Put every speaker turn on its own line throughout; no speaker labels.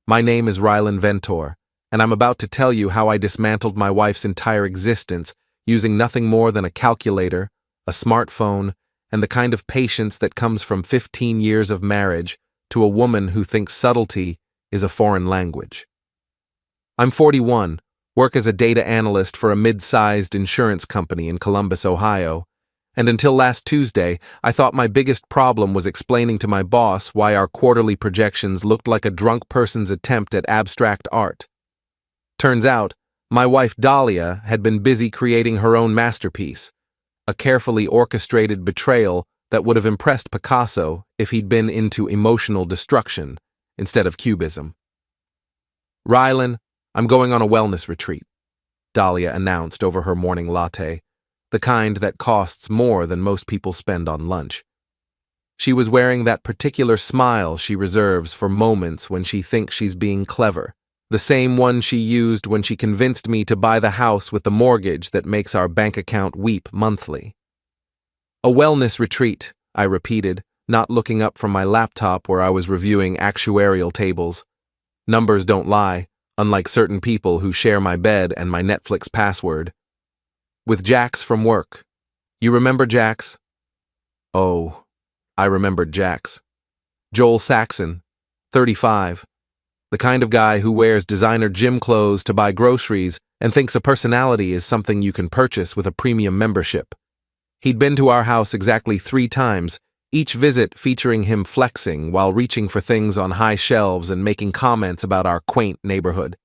My name is Rylan Ventor, and I'm about to tell you how I dismantled my wife's entire existence using nothing more than a calculator, a smartphone, and the kind of patience that comes from 15 years of marriage to a woman who thinks subtlety is a foreign language. I'm 41, work as a data analyst for a mid-sized insurance company in Columbus, Ohio, and until last Tuesday, I thought my biggest problem was explaining to my boss why our quarterly projections looked like a drunk person's attempt at abstract art. Turns out, my wife Dahlia had been busy creating her own masterpiece, a carefully orchestrated betrayal that would have impressed Picasso if he'd been into emotional destruction instead of cubism. "Rylan, I'm going on a wellness retreat," Dahlia announced over her morning latte, the kind that costs more than most people spend on lunch. She was wearing that particular smile she reserves for moments when she thinks she's being clever, the same one she used when she convinced me to buy the house with the mortgage that makes our bank account weep monthly. "A wellness retreat," I repeated, not looking up from my laptop where I was reviewing actuarial tables. Numbers don't lie, unlike certain people who share my bed and my Netflix password. "With Jax from work. You remember Jax?" Oh, I remembered Jax. Joel Saxon, 35. The kind of guy who wears designer gym clothes to buy groceries and thinks a personality is something you can purchase with a premium membership. He'd been to our house exactly 3 times, each visit featuring him flexing while reaching for things on high shelves and making comments about our quaint neighborhood.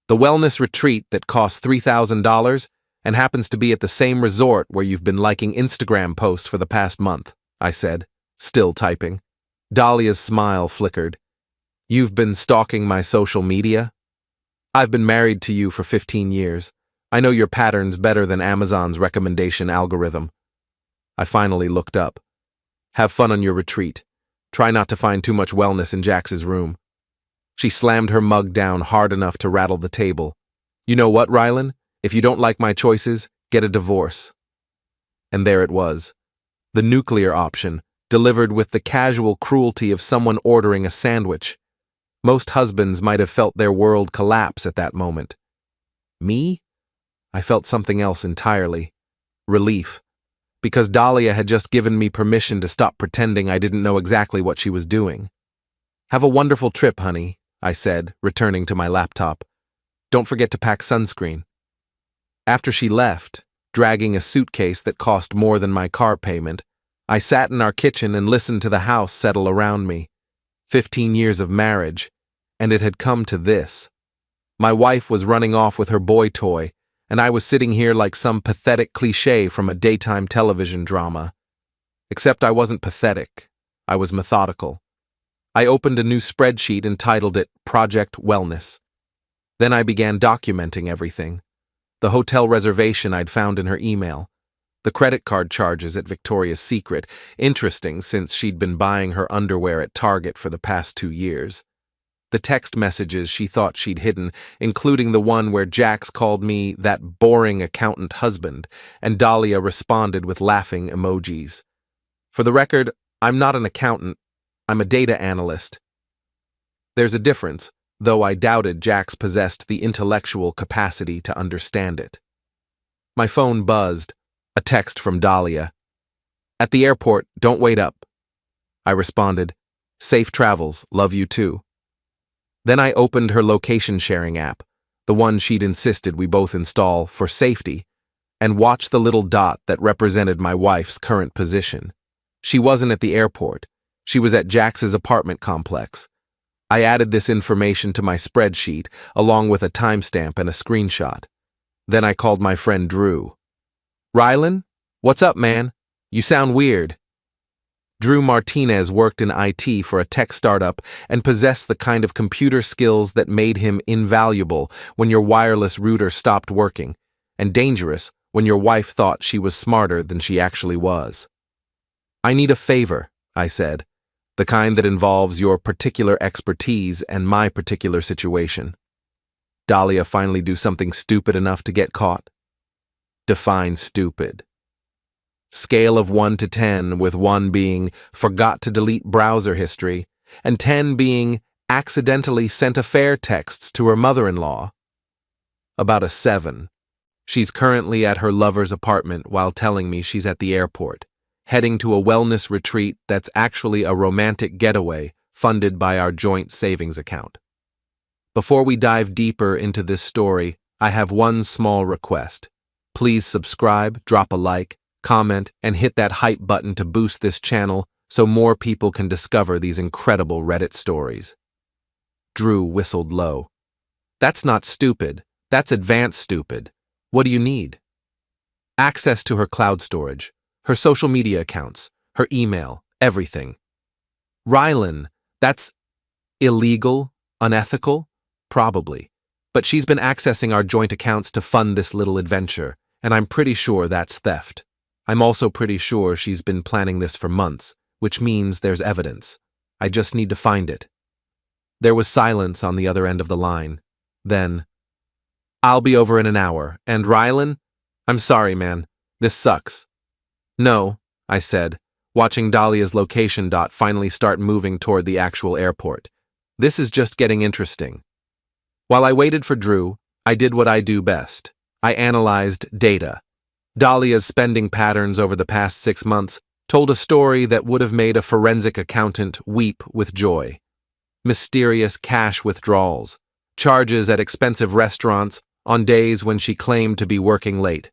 "The wellness retreat that costs $3,000 and happens to be at the same resort where you've been liking Instagram posts for the past month," I said, still typing. Dahlia's smile flickered. "You've been stalking my social media? I've been married to you for 15 years. I know your patterns better than Amazon's recommendation algorithm." I finally looked up. "Have fun on your retreat. Try not to find too much wellness in Jax's room." She slammed her mug down hard enough to rattle the table. "You know what, Rylan? If you don't like my choices, get a divorce." And there it was. The nuclear option, delivered with the casual cruelty of someone ordering a sandwich. Most husbands might have felt their world collapse at that moment. Me? I felt something else entirely. Relief. Because Dahlia had just given me permission to stop pretending I didn't know exactly what she was doing. "Have a wonderful trip, honey," I said, returning to my laptop. "Don't forget to pack sunscreen." After she left, dragging a suitcase that cost more than my car payment, I sat in our kitchen and listened to the house settle around me. 15 years of marriage, and it had come to this. My wife was running off with her boy toy, and I was sitting here like some pathetic cliché from a daytime television drama. Except I wasn't pathetic. I was methodical. I opened a new spreadsheet and titled it Project Wellness. Then I began documenting everything. The hotel reservation I'd found in her email. The credit card charges at Victoria's Secret, interesting since she'd been buying her underwear at Target for the past 2 years. The text messages she thought she'd hidden, including the one where Jax called me that boring accountant husband, and Dahlia responded with laughing emojis. For the record, I'm not an accountant, I'm a data analyst. There's a difference, though I doubted Jax possessed the intellectual capacity to understand it. My phone buzzed, a text from Dahlia. "At the airport, don't wait up." I responded, "Safe travels, love you too." Then I opened her location-sharing app, the one she'd insisted we both install for safety, and watched the little dot that represented my wife's current position. She wasn't at the airport. She was at Jax's apartment complex. I added this information to my spreadsheet, along with a timestamp and a screenshot. Then I called my friend Drew. "Rylan? What's up, man? You sound weird." Drew Martinez worked in IT for a tech startup and possessed the kind of computer skills that made him invaluable when your wireless router stopped working, and dangerous when your wife thought she was smarter than she actually was. "I need a favor," I said, "the kind that involves your particular expertise and my particular situation." Dahlia finally do something stupid enough to get caught? Define stupid. Scale of 1 to 10, with 1 being forgot to delete browser history, and 10 being accidentally sent affair texts to her mother-in-law. About a 7. She's currently at her lover's apartment while telling me she's at the airport, heading to a wellness retreat that's actually a romantic getaway funded by our joint savings account. Before we dive deeper into this story, I have one small request. Please subscribe, drop a like, comment, and hit that hype button to boost this channel so more people can discover these incredible Reddit stories. Drew whistled low. That's not stupid. That's advanced stupid. What do you need? Access to her cloud storage, her social media accounts, her email, everything. Rylan, that's illegal, unethical? Probably. But she's been accessing our joint accounts to fund this little adventure, and I'm pretty sure that's theft. I'm also pretty sure she's been planning this for months, which means there's evidence. I just need to find it. There was silence on the other end of the line. Then, I'll be over in an hour, and Rylan? I'm sorry, man. This sucks. No, I said, watching Dahlia's location dot finally start moving toward the actual airport. This is just getting interesting. While I waited for Drew, I did what I do best. I analyzed data. Dahlia's spending patterns over the past 6 months told a story that would have made a forensic accountant weep with joy. Mysterious cash withdrawals, charges at expensive restaurants on days when she claimed to be working late.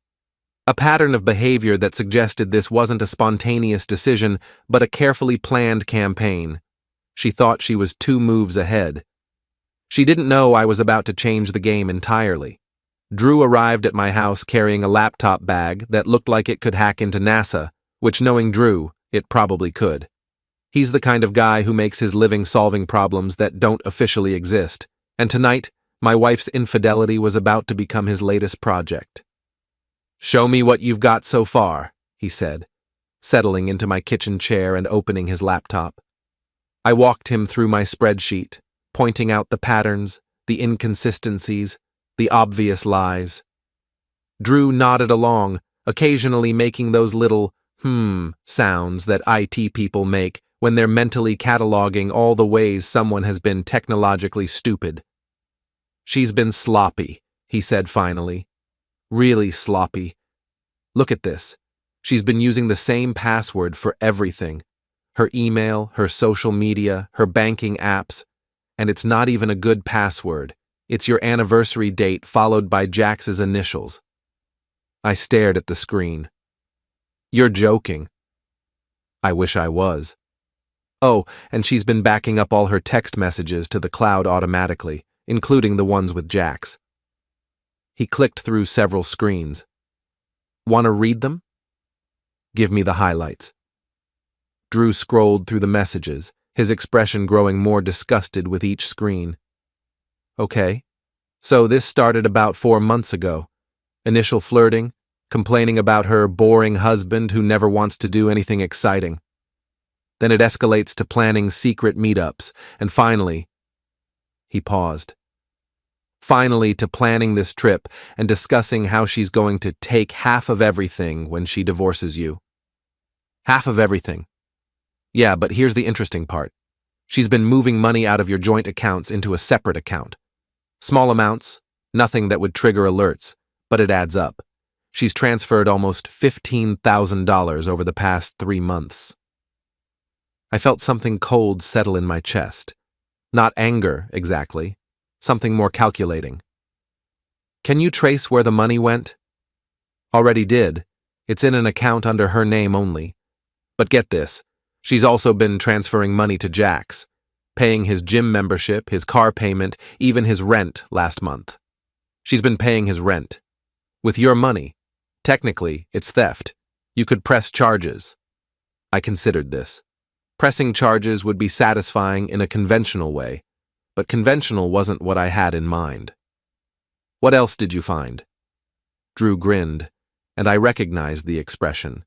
A pattern of behavior that suggested this wasn't a spontaneous decision, but a carefully planned campaign. She thought she was 2 moves ahead. She didn't know I was about to change the game entirely. Drew arrived at my house carrying a laptop bag that looked like it could hack into NASA, which, knowing Drew, it probably could. He's the kind of guy who makes his living solving problems that don't officially exist, and tonight, my wife's infidelity was about to become his latest project. "Show me what you've got so far," he said, settling into my kitchen chair and opening his laptop. I walked him through my spreadsheet, pointing out the patterns, the inconsistencies, the obvious lies. Drew nodded along, occasionally making those little sounds that IT people make when they're mentally cataloging all the ways someone has been technologically stupid. "She's been sloppy," he said finally. "Really sloppy. Look at this. She's been using the same password for everything. Her email, her social media, her banking apps. And it's not even a good password. It's your anniversary date followed by Jax's initials." I stared at the screen. "You're joking." I wish I was. "Oh, and she's been backing up all her text messages to the cloud automatically, including the ones with Jax." He clicked through several screens. "Want to read them?" "Give me the highlights." Drew scrolled through the messages, his expression growing more disgusted with each screen. "Okay, so this started about 4 months ago. Initial flirting, complaining about her boring husband who never wants to do anything exciting. Then it escalates to planning secret meetups, and finally," he paused, "finally to planning this trip and discussing how she's going to take half of everything when she divorces you." "Half of everything." "Yeah, but here's the interesting part. She's been moving money out of your joint accounts into a separate account. Small amounts, nothing that would trigger alerts, but it adds up. She's transferred almost $15,000 over the past 3 months. I felt something cold settle in my chest. Not anger, exactly. Something more calculating. "Can you trace where the money went?" "Already did. It's in an account under her name only. But get this. She's also been transferring money to Jax, paying his gym membership, his car payment, even his rent last month. She's been paying his rent. With your money. Technically, it's theft. You could press charges." I considered this. Pressing charges would be satisfying in a conventional way, but conventional wasn't what I had in mind. "What else did you find?" Drew grinned, and I recognized the expression.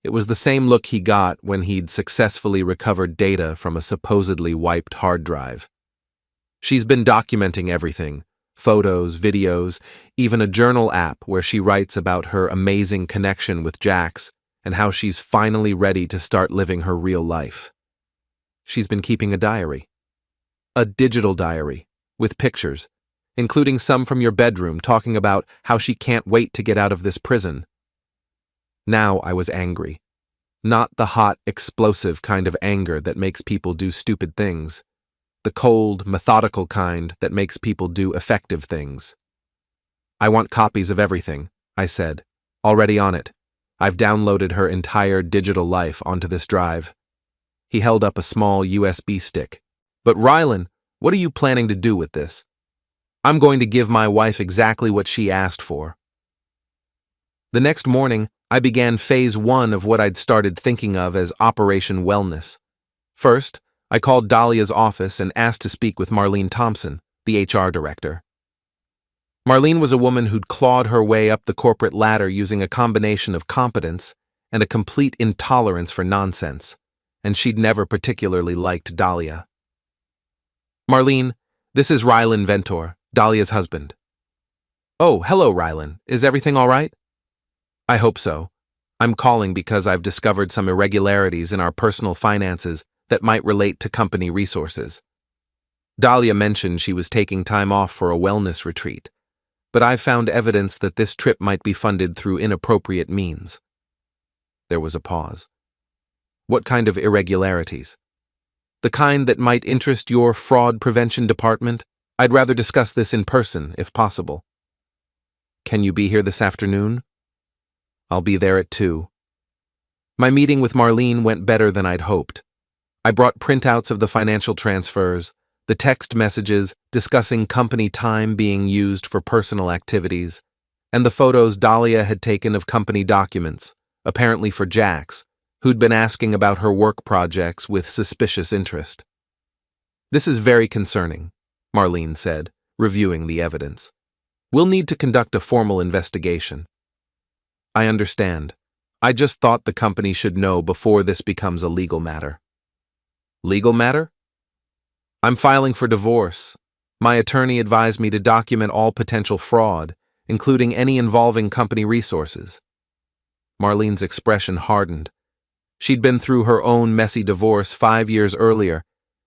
It was the same look he got when he'd successfully recovered data from a supposedly wiped hard drive. "She's been documenting everything, photos, videos, even a journal app where she writes about her amazing connection with Jax and how she's finally ready to start living her real life. She's been keeping a diary." A digital diary, with pictures, including some from your bedroom talking about how she can't wait to get out of this prison. Now I was angry. Not the hot, explosive kind of anger that makes people do stupid things. The cold, methodical kind that makes people do effective things. I want copies of everything, I said. Already on it. I've downloaded her entire digital life onto this drive. He held up a small USB stick. But Rylan, what are you planning to do with this? I'm going to give my wife exactly what she asked for. The next morning, I began phase 1 of what I'd started thinking of as Operation Wellness. First, I called Dahlia's office and asked to speak with Marlene Thompson, the HR director. Marlene was a woman who'd clawed her way up the corporate ladder using a combination of competence and a complete intolerance for nonsense, and she'd never particularly liked Dahlia. Marlene, this is Rylan Ventor, Dahlia's husband. Oh, hello, Rylan. Is everything all right? I hope so. I'm calling because I've discovered some irregularities in our personal finances that might relate to company resources. Dahlia mentioned she was taking time off for a wellness retreat, but I've found evidence that this trip might be funded through inappropriate means. There was a pause. What kind of irregularities? The kind that might interest your fraud prevention department? I'd rather discuss this in person, if possible. Can you be here this afternoon? I'll be there at 2. My meeting with Marlene went better than I'd hoped. I brought printouts of the financial transfers, the text messages discussing company time being used for personal activities, and the photos Dahlia had taken of company documents, apparently for Jax, who'd been asking about her work projects with suspicious interest. This is very concerning, Marlene said, reviewing the evidence. We'll need to conduct a formal investigation. I understand. I just thought the company should know before this becomes a legal matter. Legal matter? I'm filing for divorce. My attorney advised me to document all potential fraud, including any involving company resources. Marlene's expression hardened. She'd been through her own messy divorce 5 years earlier,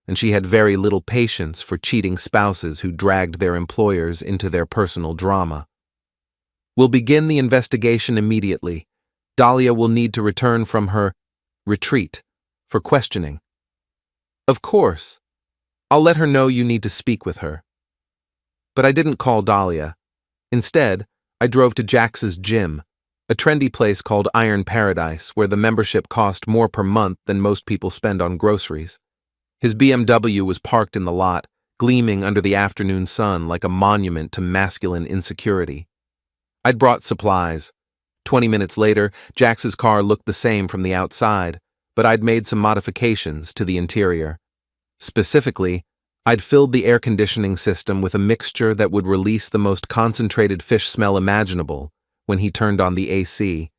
and she had very little patience for cheating spouses who dragged their employers into their personal drama. We'll begin the investigation immediately. Dahlia will need to return from her retreat for questioning. Of course. I'll let her know you need to speak with her. But I didn't call Dahlia. Instead, I drove to Jax's gym, a trendy place called Iron Paradise where the membership cost more per month than most people spend on groceries. His BMW was parked in the lot, gleaming under the afternoon sun like a monument to masculine insecurity. I'd brought supplies. 20 minutes later, Jax's car looked the same from the outside, but I'd made some modifications to the interior. Specifically, I'd filled the air conditioning system with a mixture that would release the most concentrated fish smell imaginable when he turned on the AC.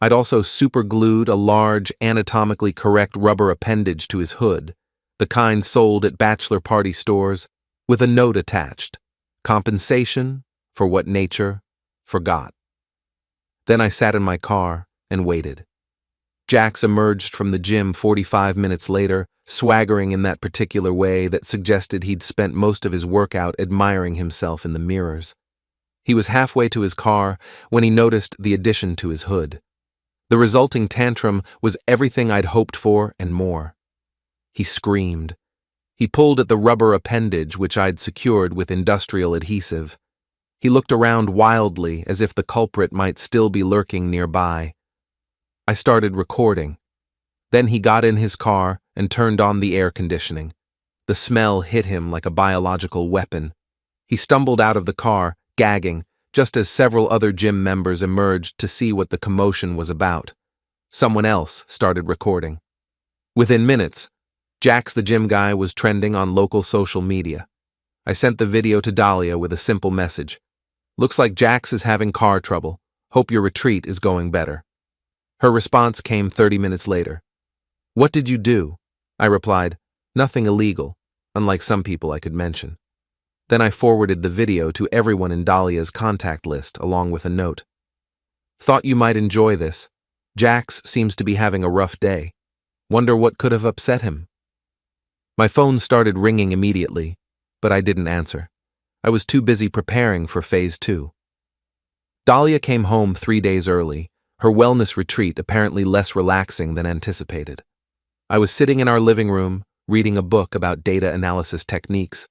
I'd also superglued a large, anatomically correct rubber appendage to his hood, the kind sold at bachelor party stores, with a note attached: compensation for what nature forgot. Then I sat in my car and waited. Jax emerged from the gym 45 minutes later, swaggering in that particular way that suggested he'd spent most of his workout admiring himself in the mirrors. He was halfway to his car when he noticed the addition to his hood. The resulting tantrum was everything I'd hoped for and more. He screamed. He pulled at the rubber appendage which I'd secured with industrial adhesive. He looked around wildly as if the culprit might still be lurking nearby. I started recording. Then he got in his car and turned on the air conditioning. The smell hit him like a biological weapon. He stumbled out of the car, gagging, just as several other gym members emerged to see what the commotion was about. Someone else started recording. Within minutes, Jax the gym guy was trending on local social media. I sent the video to Dahlia with a simple message. Looks like Jax is having car trouble. Hope your retreat is going better. Her response came 30 minutes later. What did you do? I replied, nothing illegal, unlike some people I could mention. Then I forwarded the video to everyone in Dahlia's contact list along with a note. Thought you might enjoy this. Jax seems to be having a rough day. Wonder what could have upset him. My phone started ringing immediately, but I didn't answer. I was too busy preparing for phase 2. Dahlia came home 3 days early, her wellness retreat apparently less relaxing than anticipated. I was sitting in our living room, reading a book about data analysis techniques,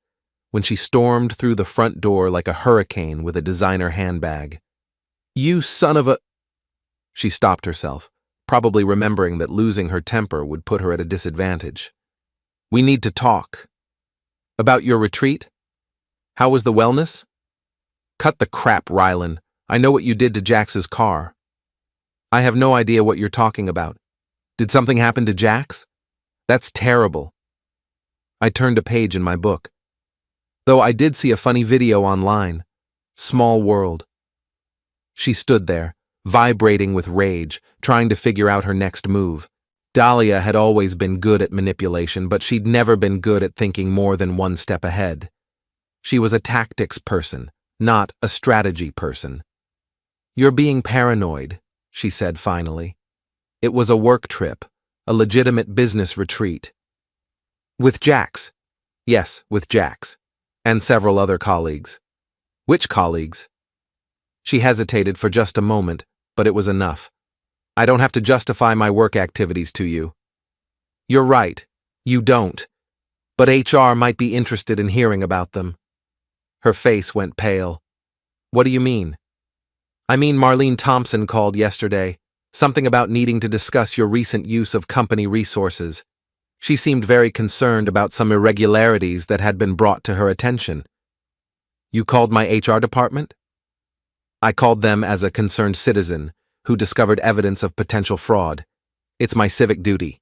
when she stormed through the front door like a hurricane with a designer handbag. "You son of a—" She stopped herself, probably remembering that losing her temper would put her at a disadvantage. "We need to talk." "About your retreat? How was the wellness?" "Cut the crap, Rylan. I know what you did to Jax's car." "I have no idea what you're talking about. Did something happen to Jax? That's terrible." I turned a page in my book. "Though I did see a funny video online. Small world." She stood there, vibrating with rage, trying to figure out her next move. Dahlia had always been good at manipulation, but she'd never been good at thinking more than one step ahead. She was a tactics person, not a strategy person. "You're being paranoid," she said finally. "It was a work trip, a legitimate business retreat." "With Jax?" "Yes, with Jax. And several other colleagues." "Which colleagues?" She hesitated for just a moment, but it was enough. "I don't have to justify my work activities to you." "You're right, you don't. But HR might be interested in hearing about them." Her face went pale. "What do you mean?" "I mean, Marlene Thompson called yesterday. Something about needing to discuss your recent use of company resources. She seemed very concerned about some irregularities that had been brought to her attention." "You called my HR department?" "I called them as a concerned citizen who discovered evidence of potential fraud. It's my civic duty."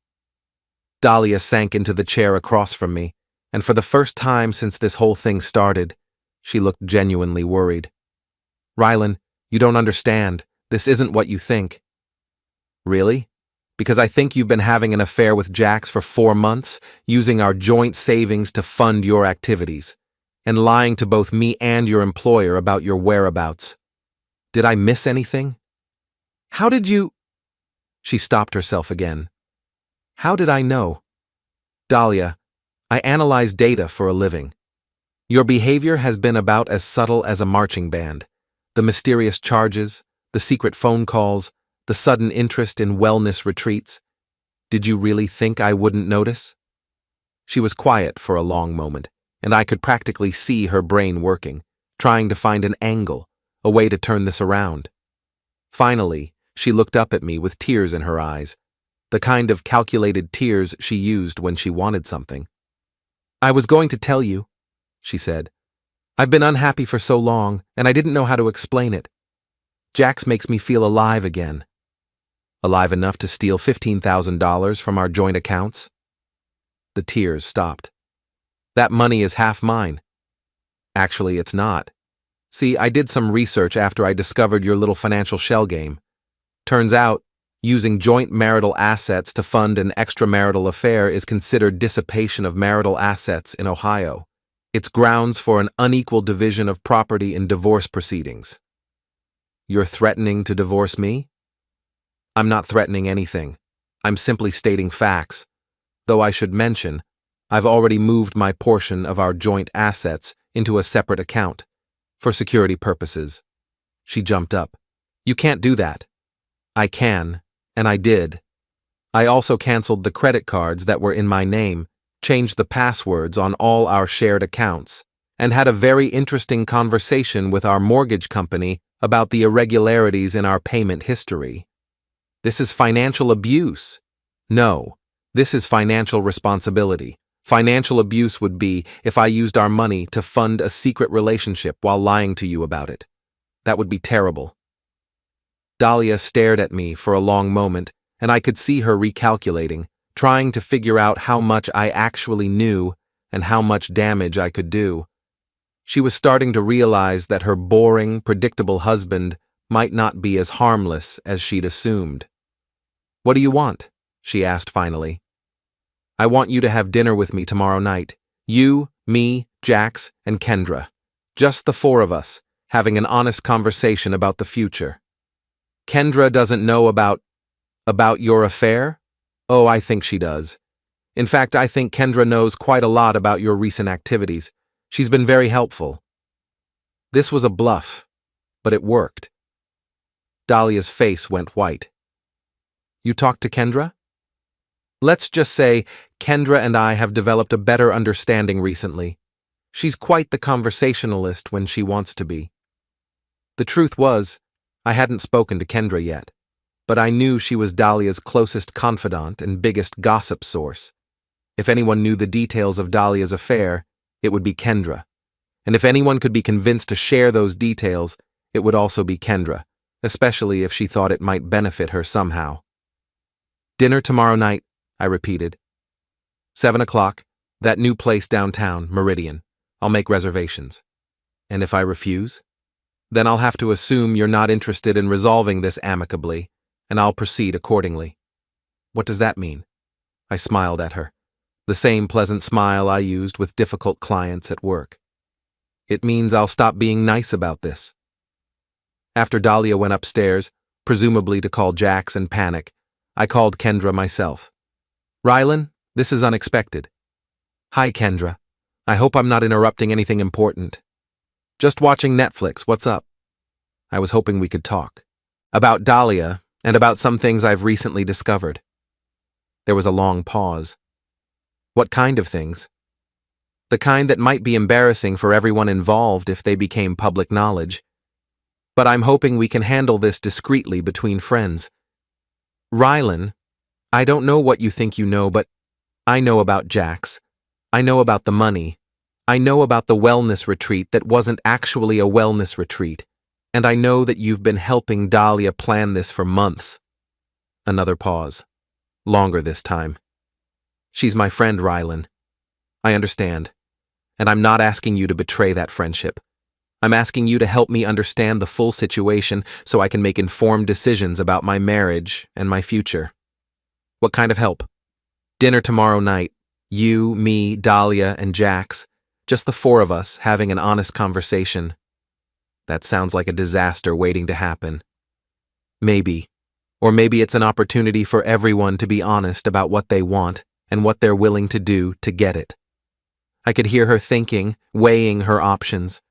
Dahlia sank into the chair across from me, and for the first time since this whole thing started, she looked genuinely worried. "Rylan, you don't understand. This isn't what you think." "Really? Because I think you've been having an affair with Jax for 4 months, using our joint savings to fund your activities, and lying to both me and your employer about your whereabouts. Did I miss anything? How did you—" She stopped herself again. "How did I know?" "Dahlia, I analyze data for a living. Your behavior has been about as subtle as a marching band. The mysterious charges, the secret phone calls, the sudden interest in wellness retreats. Did you really think I wouldn't notice?" She was quiet for a long moment, and I could practically see her brain working, trying to find an angle, a way to turn this around. Finally, she looked up at me with tears in her eyes, the kind of calculated tears she used when she wanted something. "I was going to tell you," she said. "I've been unhappy for so long, and I didn't know how to explain it. Jax makes me feel alive again." "Alive enough to steal $15,000 from our joint accounts?" The tears stopped. "That money is half mine." "Actually, it's not. See, I did some research after I discovered your little financial shell game. Turns out, using joint marital assets to fund an extramarital affair is considered dissipation of marital assets in Ohio. It's grounds for an unequal division of property in divorce proceedings." "You're threatening to divorce me?" "I'm not threatening anything. I'm simply stating facts. Though I should mention, I've already moved my portion of our joint assets into a separate account, for security purposes." She jumped up. "You can't do that." "I can, and I did. I also canceled the credit cards that were in my name, changed the passwords on all our shared accounts, and had a very interesting conversation with our mortgage company about the irregularities in our payment history. This is financial abuse. No, this is financial responsibility. Financial abuse would be if I used our money to fund a secret relationship while lying to you about it. That would be terrible." Dahlia stared at me for a long moment, and I could see her recalculating, trying to figure out how much I actually knew and how much damage I could do. She was starting to realize that her boring, predictable husband might not be as harmless as she'd assumed. "What do you want?" she asked finally. "I want you to have dinner with me tomorrow night. You, me, Jax, and Kendra. Just the 4 of us, having an honest conversation about the future." "Kendra doesn't know about your affair?" "Oh, I think she does. In fact, I think Kendra knows quite a lot about your recent activities. She's been very helpful. This was a bluff, but it worked. Dahlia's face went white. You talked to Kendra? Let's just say Kendra and I have developed a better understanding recently. She's quite the conversationalist when she wants to be. The truth was, I hadn't spoken to Kendra yet, but I knew she was Dahlia's closest confidant and biggest gossip source. If anyone knew the details of Dahlia's affair, it would be Kendra. And if anyone could be convinced to share those details, it would also be Kendra, especially if she thought it might benefit her somehow. Dinner tomorrow night, I repeated. 7 o'clock, that new place downtown, Meridian. I'll make reservations. And if I refuse? Then I'll have to assume you're not interested in resolving this amicably, and I'll proceed accordingly. What does that mean? I smiled at her, the same pleasant smile I used with difficult clients at work. It means I'll stop being nice about this. After Dahlia went upstairs, presumably to call Jax and panic, I called Kendra myself. Rylan, this is unexpected. Hi, Kendra. I hope I'm not interrupting anything important. Just watching Netflix, what's up? I was hoping we could talk. About Dahlia, and about some things I've recently discovered. There was a long pause. What kind of things? The kind that might be embarrassing for everyone involved if they became public knowledge. But I'm hoping we can handle this discreetly between friends. Rylan, I don't know what you think you know, but I know about Jax. I know about the money. I know about the wellness retreat that wasn't actually a wellness retreat. And I know that you've been helping Dahlia plan this for months. Another pause. Longer this time. She's my friend, Rylan. I understand. And I'm not asking you to betray that friendship. I'm asking you to help me understand the full situation so I can make informed decisions about my marriage and my future. What kind of help? Dinner tomorrow night. You, me, Dahlia, and Jax. Just the four of us having an honest conversation. That sounds like a disaster waiting to happen. Maybe. Or maybe it's an opportunity for everyone to be honest about what they want and what they're willing to do to get it. I could hear her thinking, weighing her options.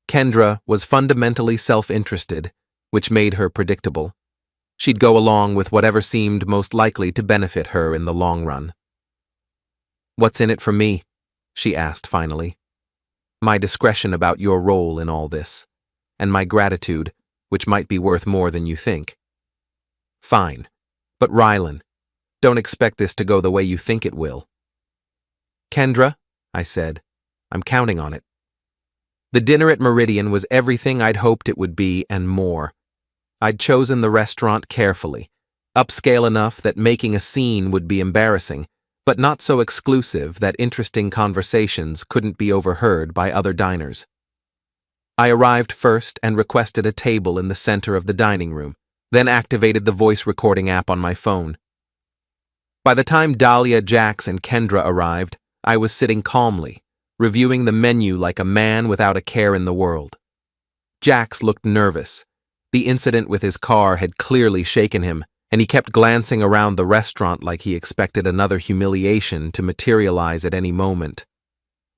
Kendra was fundamentally self-interested, which made her predictable. She'd go along with whatever seemed most likely to benefit her in the long run. What's in it for me? She asked finally. My discretion about your role in all this, and my gratitude, which might be worth more than you think. Fine. But Rylan, don't expect this to go the way you think it will. Kendra, I said, I'm counting on it. The dinner at Meridian was everything I'd hoped it would be and more. I'd chosen the restaurant carefully, upscale enough that making a scene would be embarrassing, but not so exclusive that interesting conversations couldn't be overheard by other diners. I arrived first and requested a table in the center of the dining room, then activated the voice recording app on my phone. By the time Dahlia, Jax, and Kendra arrived, I was sitting calmly, reviewing the menu like a man without a care in the world. Jax looked nervous. The incident with his car had clearly shaken him, and he kept glancing around the restaurant like he expected another humiliation to materialize at any moment.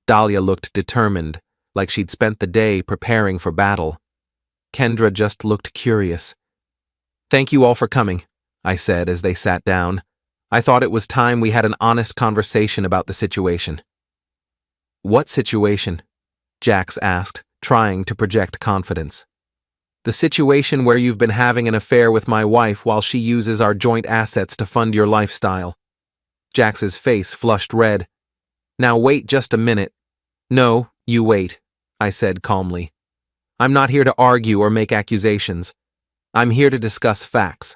Dahlia looked determined, like she'd spent the day preparing for battle. Kendra just looked curious. Thank you all for coming, I said as they sat down. I thought it was time we had an honest conversation about the situation. What situation? Jax asked, trying to project confidence. The situation where you've been having an affair with my wife while she uses our joint assets to fund your lifestyle. Jax's face flushed red. Now wait just a minute. No, you wait, I said calmly. I'm not here to argue or make accusations. I'm here to discuss facts.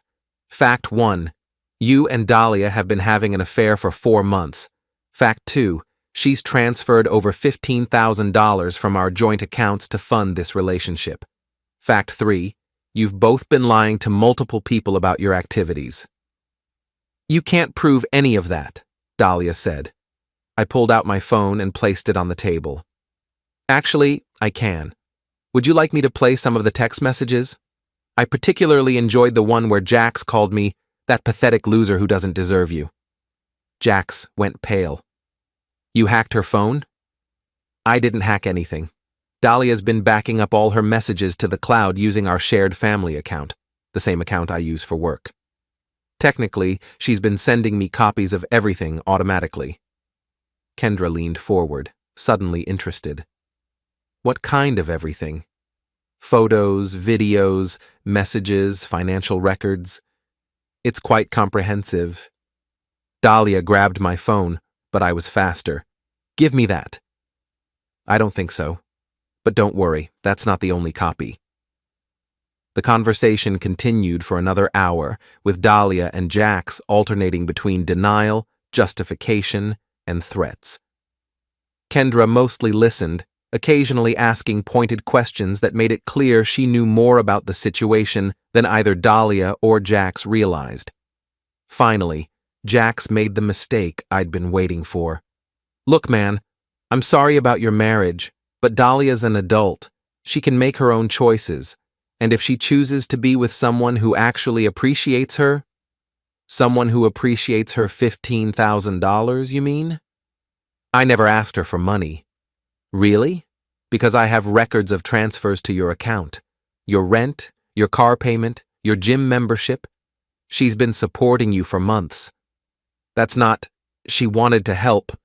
Fact 1. You and Dahlia have been having an affair for 4 months. Fact 2. She's transferred over $15,000 from our joint accounts to fund this relationship. Fact 3. You've both been lying to multiple people about your activities. You can't prove any of that, Dahlia said. I pulled out my phone and placed it on the table. Actually, I can. Would you like me to play some of the text messages? I particularly enjoyed the one where Jax called me that pathetic loser who doesn't deserve you. Jax went pale. You hacked her phone? I didn't hack anything. Dahlia's been backing up all her messages to the cloud using our shared family account, the same account I use for work. Technically, she's been sending me copies of everything automatically. Kendra leaned forward, suddenly interested. What kind of everything? Photos, videos, messages, financial records. It's quite comprehensive. Dahlia grabbed my phone, but I was faster. Give me that. I don't think so. But don't worry, that's not the only copy. The conversation continued for another hour, with Dahlia and Jax alternating between denial, justification, and threats. Kendra mostly listened, occasionally asking pointed questions that made it clear she knew more about the situation than either Dahlia or Jax realized. Finally, Jax made the mistake I'd been waiting for. Look, man, I'm sorry about your marriage, but Dahlia's an adult. She can make her own choices, and if she chooses to be with someone who actually appreciates her, someone who appreciates her $15,000, you mean? I never asked her for money. Really? Because I have records of transfers to your account. Your rent, your car payment, your gym membership. She's been supporting you for months. That's not, she wanted to help.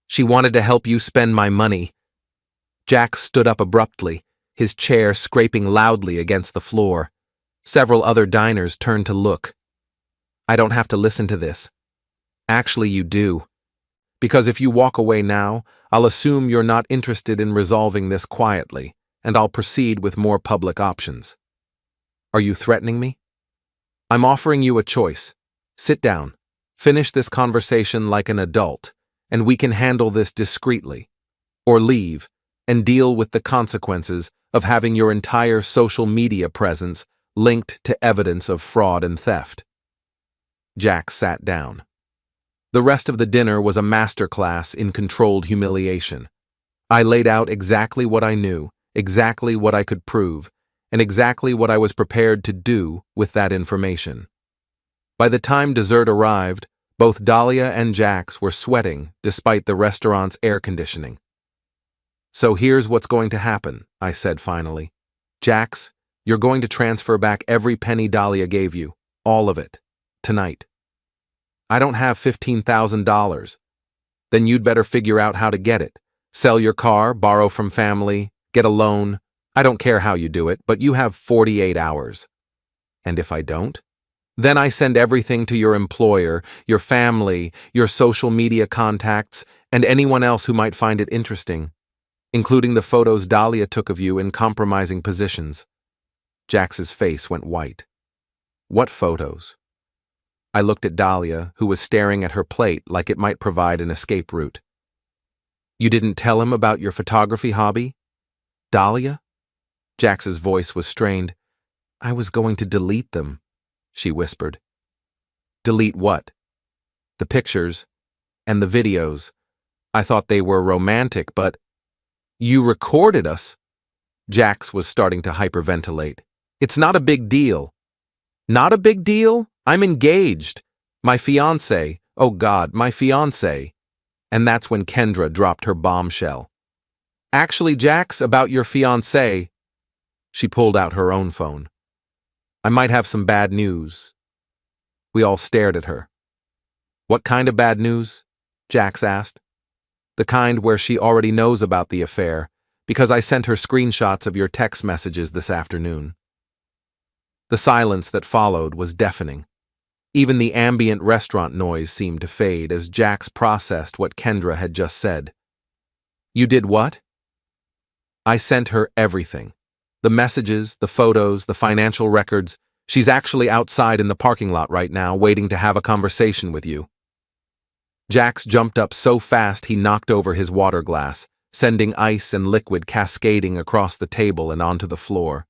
She wanted to help you spend my money. Jax stood up abruptly, his chair scraping loudly against the floor. Several other diners turned to look. I don't have to listen to this. Actually, you do. Because if you walk away now, I'll assume you're not interested in resolving this quietly, and I'll proceed with more public options. Are you threatening me? I'm offering you a choice. Sit down, finish this conversation like an adult, and we can handle this discreetly. Or leave, and deal with the consequences of having your entire social media presence linked to evidence of fraud and theft. Jax sat down. The rest of the dinner was a masterclass in controlled humiliation. I laid out exactly what I knew, exactly what I could prove, and exactly what I was prepared to do with that information. By the time dessert arrived, both Dahlia and Jax were sweating despite the restaurant's air conditioning. So here's what's going to happen, I said finally. Jax, you're going to transfer back every penny Dahlia gave you, all of it, tonight. I don't have $15,000. Then you'd better figure out how to get it. Sell your car, borrow from family, get a loan. I don't care how you do it, but you have 48 hours. And if I don't? Then I send everything to your employer, your family, your social media contacts, and anyone else who might find it interesting, including the photos Dahlia took of you in compromising positions. Jax's face went white. What photos? I looked at Dahlia, who was staring at her plate like it might provide an escape route. You didn't tell him about your photography hobby? Dahlia? Jax's voice was strained. I was going to delete them, she whispered. Delete what? The pictures and the videos. I thought they were romantic, but... You recorded us? Jax was starting to hyperventilate. It's not a big deal. Not a big deal? I'm engaged. My fiancé. Oh God, my fiancé. And that's when Kendra dropped her bombshell. Actually, Jax, about your fiancé. She pulled out her own phone. I might have some bad news. We all stared at her. What kind of bad news? Jax asked. The kind where she already knows about the affair, because I sent her screenshots of your text messages this afternoon. The silence that followed was deafening. Even the ambient restaurant noise seemed to fade as Jax processed what Kendra had just said. You did what? I sent her everything. The messages, the photos, the financial records. She's actually outside in the parking lot right now, waiting to have a conversation with you. Jax jumped up so fast he knocked over his water glass, sending ice and liquid cascading across the table and onto the floor.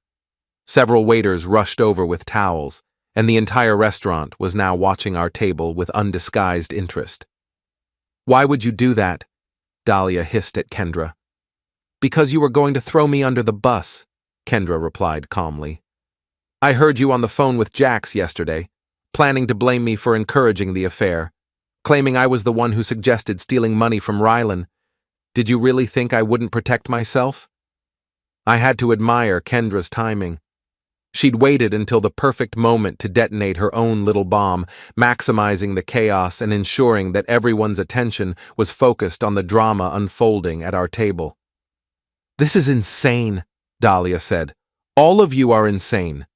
Several waiters rushed over with towels, and the entire restaurant was now watching our table with undisguised interest. Why would you do that? Dahlia hissed at Kendra. Because you were going to throw me under the bus, Kendra replied calmly. I heard you on the phone with Jax yesterday, planning to blame me for encouraging the affair. claiming I was the one who suggested stealing money from Rylan. Did you really think I wouldn't protect myself? I had to admire Kendra's timing. She'd waited until the perfect moment to detonate her own little bomb, maximizing the chaos and ensuring that everyone's attention was focused on the drama unfolding at our table. "This is insane," Dahlia said. "All of you are insane."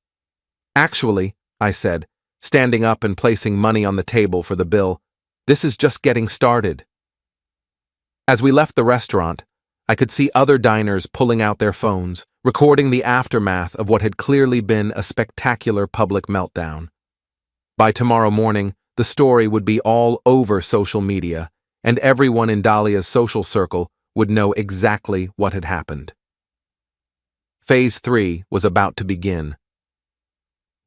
"Actually," I said, standing up and placing money on the table for the bill, "this is just getting started." As we left the restaurant, I could see other diners pulling out their phones, recording the aftermath of what had clearly been a spectacular public meltdown. By tomorrow morning, the story would be all over social media, and everyone in Dahlia's social circle would know exactly what had happened. Phase 3 was about to begin.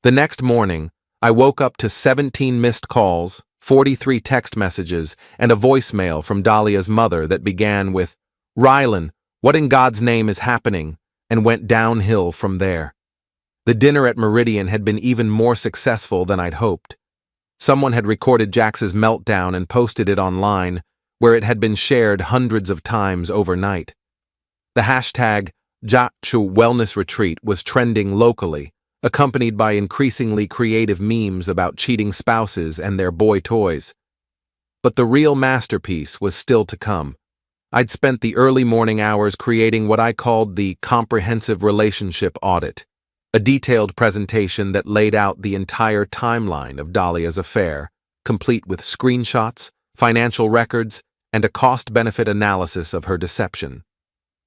The next morning, I woke up to 17 missed calls, 43 text messages, and a voicemail from Dahlia's mother that began with, "Rylan, what in God's name is happening?" and went downhill from there. The dinner at Meridian had been even more successful than I'd hoped. Someone had recorded Jax's meltdown and posted it online, where it had been shared hundreds of times overnight. The hashtag Jachu Wellness Retreat was trending locally, accompanied by increasingly creative memes about cheating spouses and their boy toys. But the real masterpiece was still to come. I'd spent the early morning hours creating what I called the Comprehensive Relationship Audit, a detailed presentation that laid out the entire timeline of Dahlia's affair, complete with screenshots, financial records, and a cost-benefit analysis of her deception.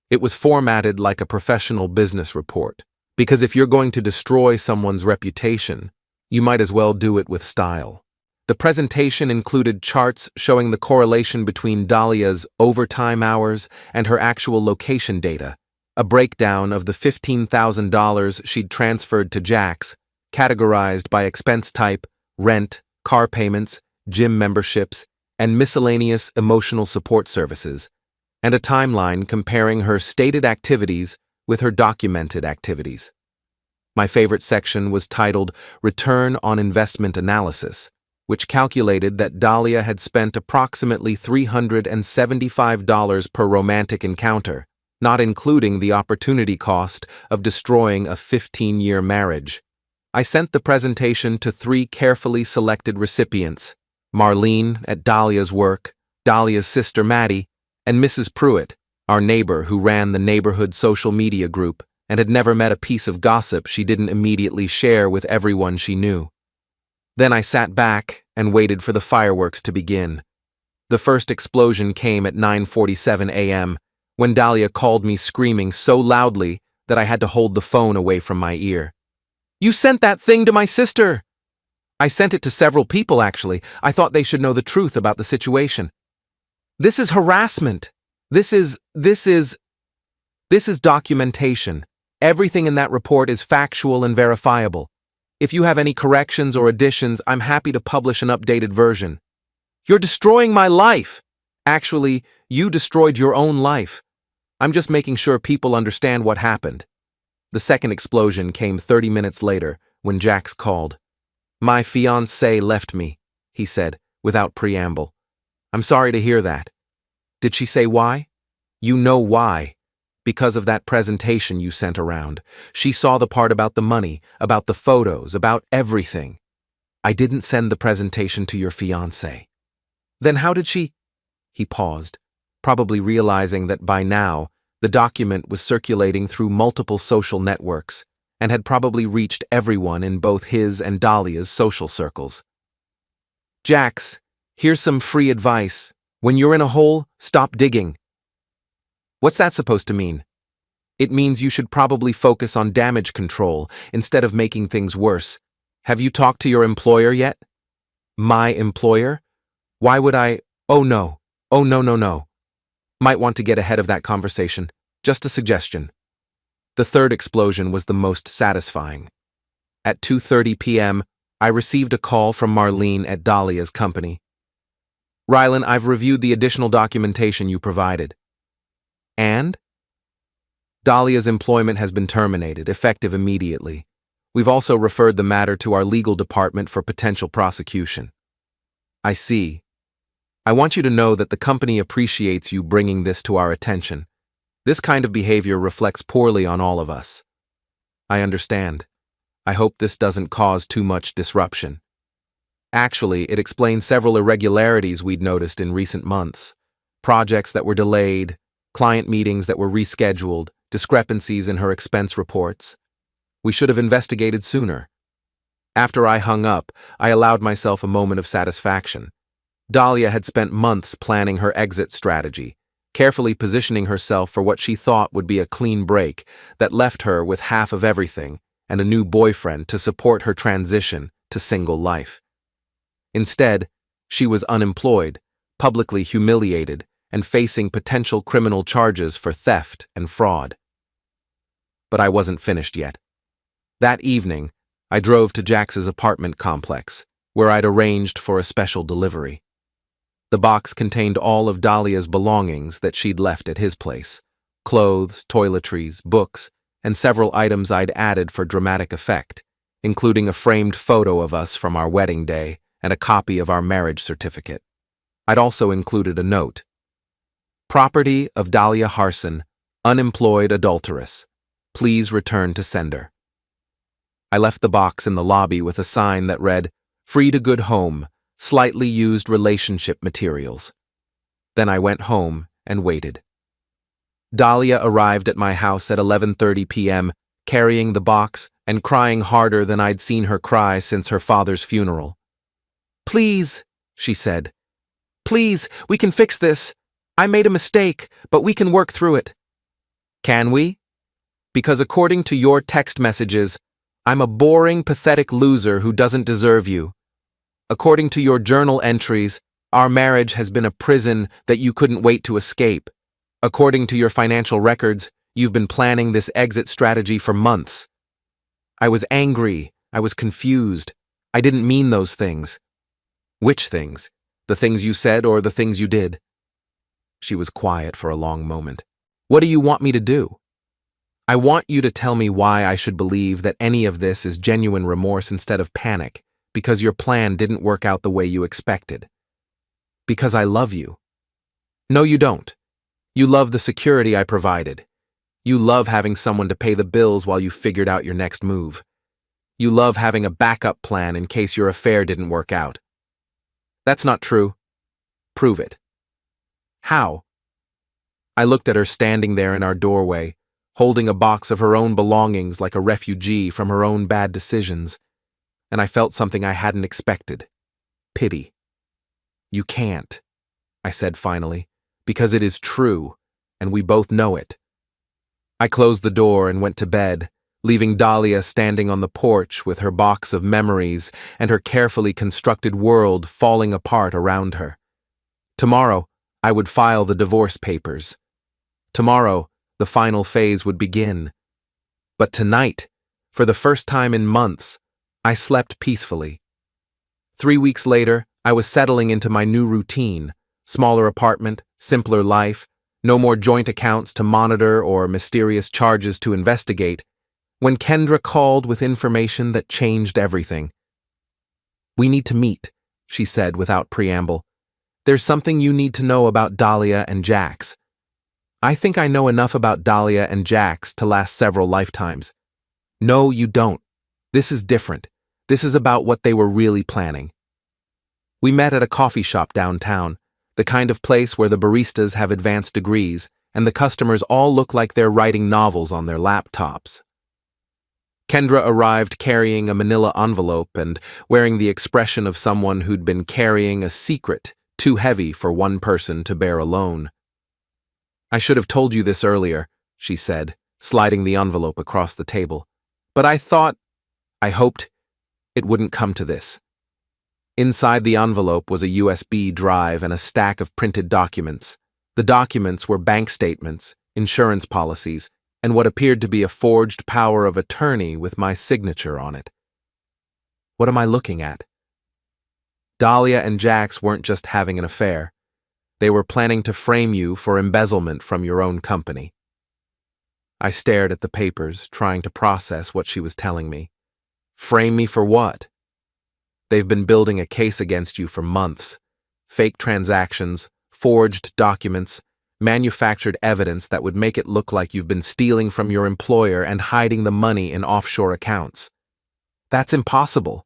It was formatted like a professional business report, because if you're going to destroy someone's reputation, you might as well do it with style. The presentation included charts showing the correlation between Dahlia's overtime hours and her actual location data, a breakdown of the $15,000 she'd transferred to Jax, categorized by expense type, rent, car payments, gym memberships, and miscellaneous emotional support services, and a timeline comparing her stated activities with her documented activities. My favorite section was titled Return on Investment Analysis, which calculated that Dahlia had spent approximately $375 per romantic encounter, not including the opportunity cost of destroying a 15-year marriage. I sent the presentation to 3 carefully selected recipients: Marlene at Dahlia's work, Dahlia's sister Maddie, and Mrs. Pruitt, our neighbor who ran the neighborhood social media group and had never met a piece of gossip she didn't immediately share with everyone she knew. Then I sat back and waited for the fireworks to begin. The first explosion came at 9:47 a.m., when Dahlia called me screaming so loudly that I had to hold the phone away from my ear. "You sent that thing to my sister!" "I sent it to several people, actually. I thought they should know the truth about the situation." "This is harassment. This is documentation. Everything in that report is factual and verifiable. If you have any corrections or additions, I'm happy to publish an updated version." "You're destroying my life!" "Actually, you destroyed your own life. I'm just making sure people understand what happened." The second explosion came 30 minutes later when Jax called. "My fiancée left me," he said, without preamble. "I'm sorry to hear that." "Did she say why?" "You know why. Because of that presentation you sent around. She saw the part about the money, about the photos, about everything." "I didn't send the presentation to your fiancé." "Then how did she—" He paused, probably realizing that by now the document was circulating through multiple social networks and had probably reached everyone in both his and Dahlia's social circles. "Jax, here's some free advice. When you're in a hole, stop digging." "What's that supposed to mean?" "It means you should probably focus on damage control instead of making things worse. Have you talked to your employer yet?" "My employer? Why would I? Oh no. Oh no. Might want to get ahead of that conversation. Just a suggestion." The third explosion was the most satisfying. At 2:30 p.m., I received a call from Marlene at Dahlia's company. "Rylan, I've reviewed the additional documentation you provided." "And?" "Dahlia's employment has been terminated, effective immediately. We've also referred the matter to our legal department for potential prosecution." "I see. I want you to know that the company appreciates you bringing this to our attention. This kind of behavior reflects poorly on all of us. I understand. I hope this doesn't cause too much disruption. Actually, it explains several irregularities we'd noticed in recent months. Projects that were delayed, client meetings that were rescheduled, discrepancies in her expense reports. We should have investigated sooner. After I hung up, I allowed myself a moment of satisfaction. Dahlia had spent months planning her exit strategy, carefully positioning herself for what she thought would be a clean break that left her with half of everything and a new boyfriend to support her transition to single life. Instead, she was unemployed, publicly humiliated, and facing potential criminal charges for theft and fraud. But I wasn't finished yet. That evening, I drove to Jax's apartment complex, where I'd arranged for a special delivery. The box contained all of Dahlia's belongings that she'd left at his place: clothes, toiletries, books, and several items I'd added for dramatic effect, including a framed photo of us from our wedding day and a copy of our marriage certificate. I'd also included a note. Property of Dahlia Harson, unemployed adulteress. Please return to sender. I left the box in the lobby with a sign that read, "Free to good home, slightly used relationship materials." Then I went home and waited. Dahlia arrived at my house at 11:30 p.m., carrying the box and crying harder than I'd seen her cry since her father's funeral. "Please," she said. "Please, we can fix this. I made a mistake, but we can work through it." Can we? Because according to your text messages, I'm a boring, pathetic loser who doesn't deserve you. According to your journal entries, our marriage has been a prison that you couldn't wait to escape. According to your financial records, you've been planning this exit strategy for months. I was angry. I was confused. I didn't mean those things. Which things? The things you said or the things you did? She was quiet for a long moment. What do you want me to do? I want you to tell me why I should believe that any of this is genuine remorse instead of panic, because your plan didn't work out the way you expected. Because I love you. No, you don't. You love the security I provided. You love having someone to pay the bills while you figured out your next move. You love having a backup plan in case your affair didn't work out. That's not true. Prove it. How? I looked at her standing there in our doorway, holding a box of her own belongings like a refugee from her own bad decisions, and I felt something I hadn't expected. Pity. You can't, I said finally, because it is true, and we both know it. I closed the door and went to bed, leaving Dahlia standing on the porch with her box of memories and her carefully constructed world falling apart around her. Tomorrow, I would file the divorce papers. Tomorrow, the final phase would begin. But tonight, for the first time in months, I slept peacefully. 3 weeks later, I was settling into my new routine: smaller apartment, simpler life, no more joint accounts to monitor or mysterious charges to investigate, when Kendra called with information that changed everything. "We need to meet," she said without preamble. "There's something you need to know about Dahlia and Jax." I think I know enough about Dahlia and Jax to last several lifetimes. No, you don't. This is different. This is about what they were really planning. We met at a coffee shop downtown, the kind of place where the baristas have advanced degrees and the customers all look like they're writing novels on their laptops. Kendra arrived carrying a manila envelope and wearing the expression of someone who'd been carrying a secret too heavy for one person to bear alone. "I should have told you this earlier," she said, sliding the envelope across the table. "But I hoped, it wouldn't come to this." Inside the envelope was a USB drive and a stack of printed documents. The documents were bank statements, insurance policies, and what appeared to be a forged power of attorney with my signature on it. What am I looking at? Dahlia and Jax weren't just having an affair. They were planning to frame you for embezzlement from your own company. I stared at the papers, trying to process what she was telling me. Frame me for what? They've been building a case against you for months. fake transactions, forged documents, manufactured evidence that would make it look like you've been stealing from your employer and hiding the money in offshore accounts. That's impossible.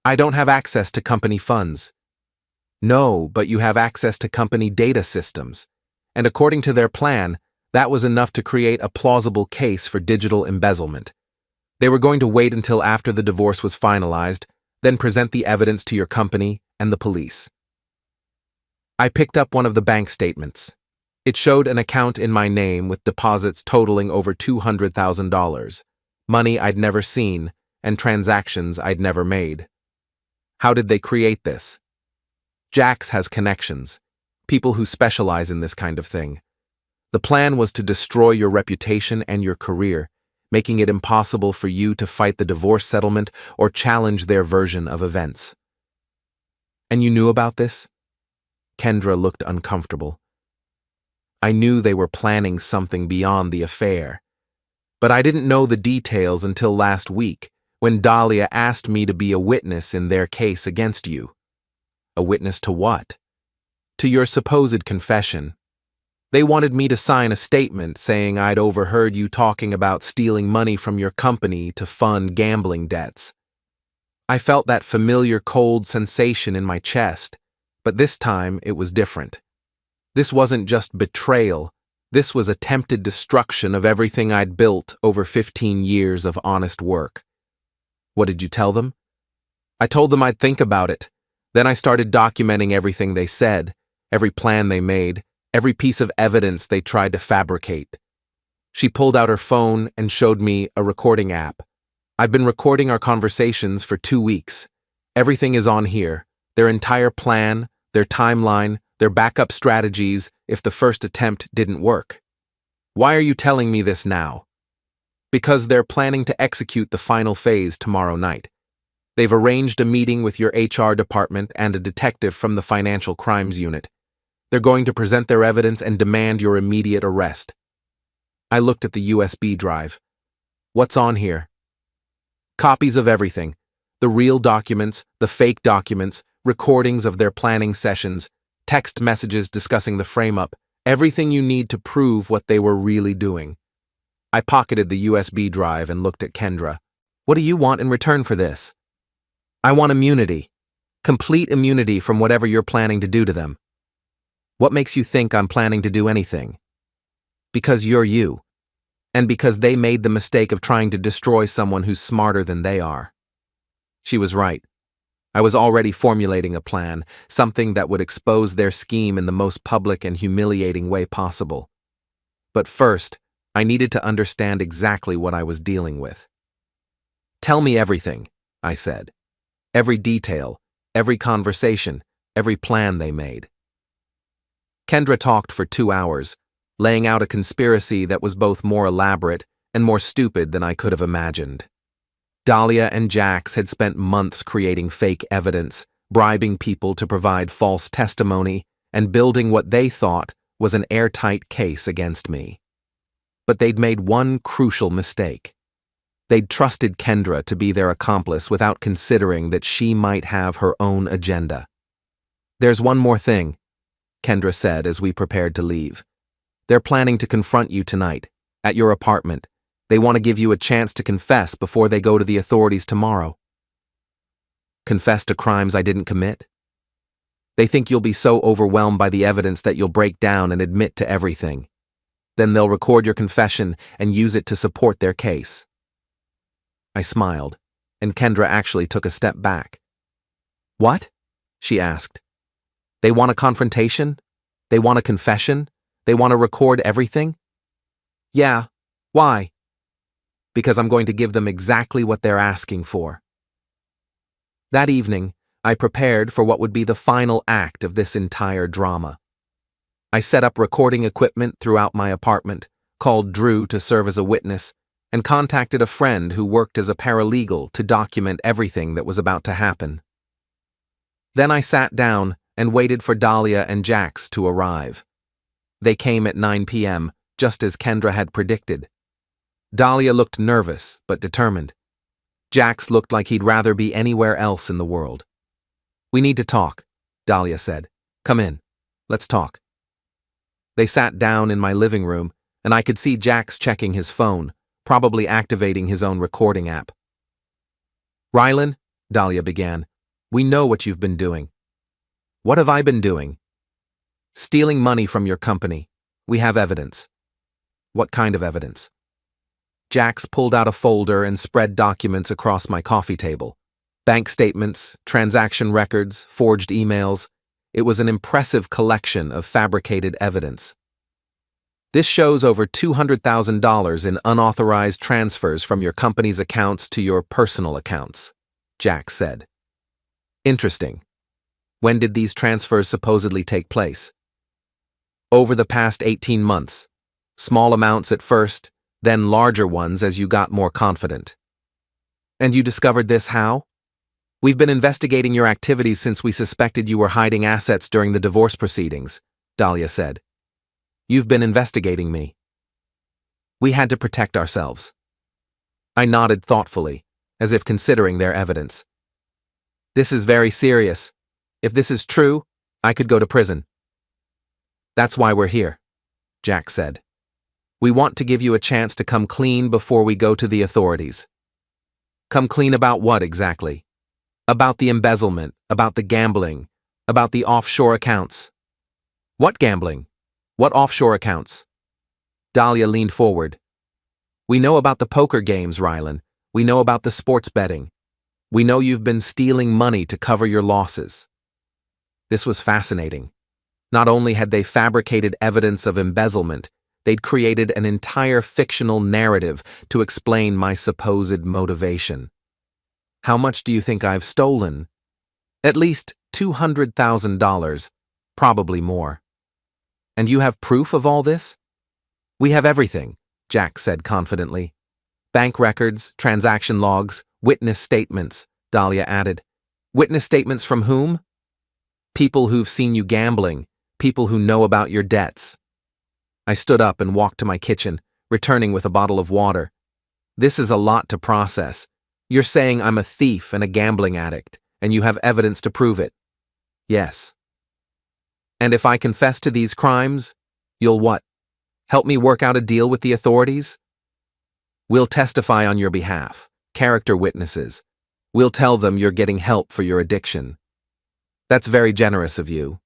I don't have access to company funds. No, but you have access to company data systems. And according to their plan, that was enough to create a plausible case for digital embezzlement. They were going to wait until after the divorce was finalized, then present the evidence to your company and the police. I picked up one of the bank statements. It showed an account in my name with deposits totaling over $200,000, money I'd never seen, and transactions I'd never made. How did they create this? Jax has connections, people who specialize in this kind of thing. The plan was to destroy your reputation and your career, making it impossible for you to fight the divorce settlement or challenge their version of events. And you knew about this? Kendra looked uncomfortable. I knew they were planning something beyond the affair. But I didn't know the details until last week, when Dahlia asked me to be a witness in their case against you. A witness to what? To your supposed confession. They wanted me to sign a statement saying I'd overheard you talking about stealing money from your company to fund gambling debts. I felt that familiar cold sensation in my chest, but this time it was different. This wasn't just betrayal, this was attempted destruction of everything I'd built over 15 years of honest work. What did you tell them? I told them I'd think about it. Then I started documenting everything they said, every plan they made, every piece of evidence they tried to fabricate. She pulled out her phone and showed me a recording app. I've been recording our conversations for 2 weeks. Everything is on here, their entire plan, their timeline, their backup strategies if the first attempt didn't work. Why are you telling me this now? Because they're planning to execute the final phase tomorrow night. They've arranged a meeting with your HR department and a detective from the Financial Crimes Unit. They're going to present their evidence and demand your immediate arrest. I looked at the USB drive. What's on here? Copies of everything. The real documents, the fake documents, recordings of their planning sessions, text messages discussing the frame-up, everything you need to prove what they were really doing. I pocketed the USB drive and looked at Kendra. What do you want in return for this? I want immunity. Complete immunity from whatever you're planning to do to them. What makes you think I'm planning to do anything? Because you're you. And because they made the mistake of trying to destroy someone who's smarter than they are. She was right. I was already formulating a plan, something that would expose their scheme in the most public and humiliating way possible. But first, I needed to understand exactly what I was dealing with. Tell me everything, I said. Every detail, every conversation, every plan they made. Kendra talked for 2 hours, laying out a conspiracy that was both more elaborate and more stupid than I could have imagined. Dahlia and Jax had spent months creating fake evidence, bribing people to provide false testimony, and building what they thought was an airtight case against me. But they'd made one crucial mistake. They'd trusted Kendra to be their accomplice without considering that she might have her own agenda. There's one more thing, Kendra said as we prepared to leave. They're planning to confront you tonight, at your apartment. They want to give you a chance to confess before they go to the authorities tomorrow. Confess to crimes I didn't commit? They think you'll be so overwhelmed by the evidence that you'll break down and admit to everything. Then they'll record your confession and use it to support their case. I smiled, and Kendra actually took a step back. What? She asked. They want a confrontation? They want a confession? They want to record everything? Yeah. Why? Because I'm going to give them exactly what they're asking for. That evening, I prepared for what would be the final act of this entire drama. I set up recording equipment throughout my apartment, called Drew to serve as a witness, and contacted a friend who worked as a paralegal to document everything that was about to happen. Then I sat down and waited for Dahlia and Jax to arrive. They came at 9 p.m., just as Kendra had predicted. Dahlia looked nervous but determined. Jax looked like he'd rather be anywhere else in the world. We need to talk, Dahlia said. Come in. Let's talk. They sat down in my living room, and I could see Jax checking his phone, probably activating his own recording app. Rylan, Dahlia began, we know what you've been doing. What have I been doing? Stealing money from your company. We have evidence. What kind of evidence? Jax pulled out a folder and spread documents across my coffee table. Bank statements, transaction records, forged emails. It was an impressive collection of fabricated evidence. This shows over $200,000 in unauthorized transfers from your company's accounts to your personal accounts, Jax said. Interesting. When did these transfers supposedly take place? Over the past 18 months. Small amounts at first, then larger ones as you got more confident. And you discovered this how? We've been investigating your activities since we suspected you were hiding assets during the divorce proceedings, Dahlia said. You've been investigating me. We had to protect ourselves. I nodded thoughtfully, as if considering their evidence. This is very serious. If this is true, I could go to prison. That's why we're here, Jax said. We want to give you a chance to come clean before we go to the authorities. Come clean about what exactly? About the embezzlement, about the gambling, about the offshore accounts. What gambling? What offshore accounts? Dahlia leaned forward. We know about the poker games, Rylan. We know about the sports betting. We know you've been stealing money to cover your losses. This was fascinating. Not only had they fabricated evidence of embezzlement, they'd created an entire fictional narrative to explain my supposed motivation. How much do you think I've stolen? At least $200,000, probably more. And you have proof of all this? We have everything, Jax said confidently. Bank records, transaction logs, witness statements, Dahlia added. Witness statements from whom? People who've seen you gambling, people who know about your debts. I stood up and walked to my kitchen, returning with a bottle of water. This is a lot to process. You're saying I'm a thief and a gambling addict, and you have evidence to prove it. Yes. And if I confess to these crimes, you'll what? Help me work out a deal with the authorities? We'll testify on your behalf, character witnesses. We'll tell them you're getting help for your addiction. That's very generous of you.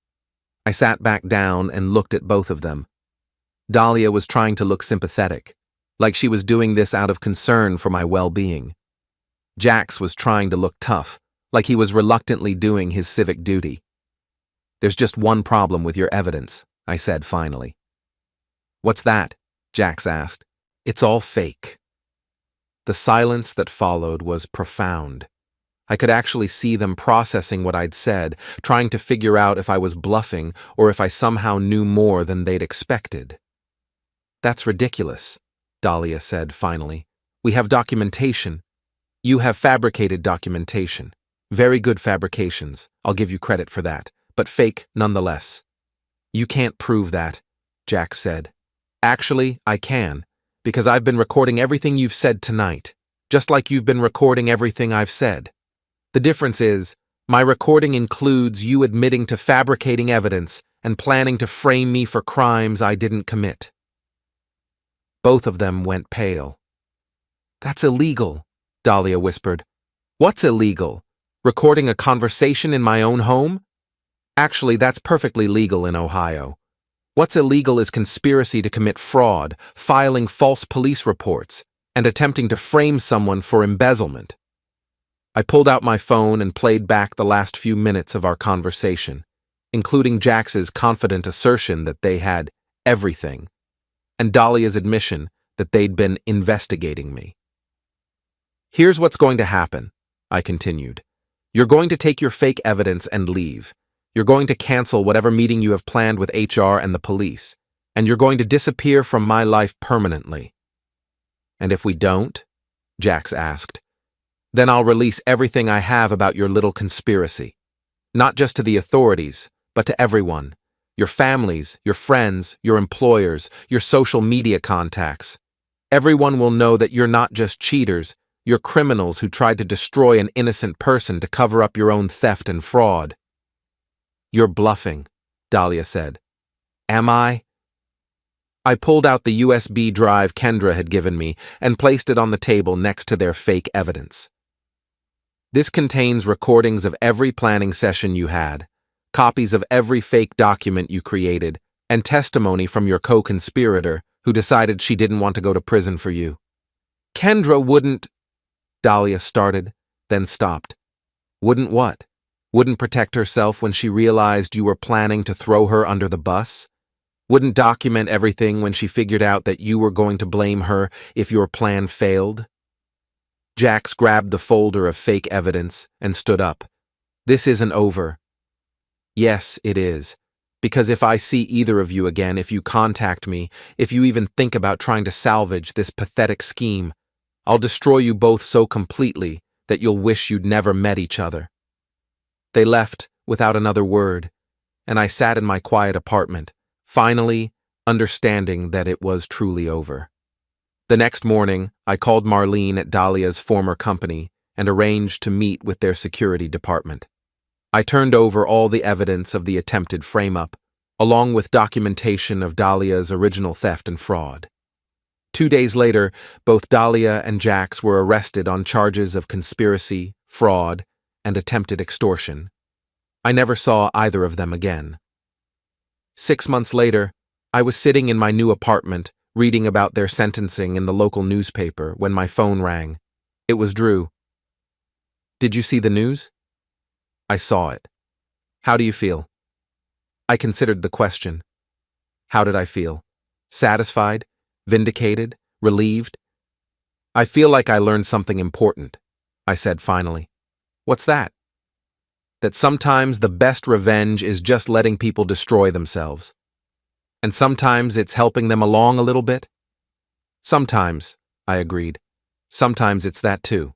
I sat back down and looked at both of them. Dahlia was trying to look sympathetic, like she was doing this out of concern for my well-being. Jax was trying to look tough, like he was reluctantly doing his civic duty. There's just one problem with your evidence, I said finally. What's that? Jax asked. It's all fake. The silence that followed was profound. I could actually see them processing what I'd said, trying to figure out if I was bluffing or if I somehow knew more than they'd expected. That's ridiculous, Dahlia said finally. We have documentation. You have fabricated documentation. Very good fabrications, I'll give you credit for that, but fake nonetheless. You can't prove that, Jax said. Actually, I can, because I've been recording everything you've said tonight, just like you've been recording everything I've said. The difference is, my recording includes you admitting to fabricating evidence and planning to frame me for crimes I didn't commit. Both of them went pale. That's illegal, Dahlia whispered. What's illegal? Recording a conversation in my own home? Actually, that's perfectly legal in Ohio. What's illegal is conspiracy to commit fraud, filing false police reports, and attempting to frame someone for embezzlement. I pulled out my phone and played back the last few minutes of our conversation, including Jax's confident assertion that they had everything, and Dahlia's admission that they'd been investigating me. Here's what's going to happen, I continued. You're going to take your fake evidence and leave. You're going to cancel whatever meeting you have planned with HR and the police, and you're going to disappear from my life permanently. And if we don't, Jax asked, then I'll release everything I have about your little conspiracy. Not just to the authorities, but to everyone. Your families, your friends, your employers, your social media contacts. Everyone will know that you're not just cheaters, you're criminals who tried to destroy an innocent person to cover up your own theft and fraud. You're bluffing, Dahlia said. Am I? I pulled out the USB drive Kendra had given me and placed it on the table next to their fake evidence. This contains recordings of every planning session you had, copies of every fake document you created, and testimony from your co-conspirator who decided she didn't want to go to prison for you. Kendra wouldn't, Dahlia started, then stopped. Wouldn't what? Wouldn't protect herself when she realized you were planning to throw her under the bus? Wouldn't document everything when she figured out that you were going to blame her if your plan failed? Jax grabbed the folder of fake evidence and stood up. This isn't over. Yes, it is. Because if I see either of you again, if you contact me, if you even think about trying to salvage this pathetic scheme, I'll destroy you both so completely that you'll wish you'd never met each other. They left without another word, and I sat in my quiet apartment, finally understanding that it was truly over. The next morning, I called Marlene at Dahlia's former company and arranged to meet with their security department. I turned over all the evidence of the attempted frame-up, along with documentation of Dahlia's original theft and fraud. 2 days later, both Dahlia and Jax were arrested on charges of conspiracy, fraud, and attempted extortion. I never saw either of them again. 6 months later, I was sitting in my new apartment reading about their sentencing in the local newspaper when my phone rang. It was Drew. Did you see the news? I saw it. How do you feel? I considered the question. How did I feel? Satisfied? Vindicated? Relieved? I feel like I learned something important, I said finally. What's that? That sometimes the best revenge is just letting people destroy themselves. And sometimes it's helping them along a little bit? Sometimes, I agreed. Sometimes it's that too.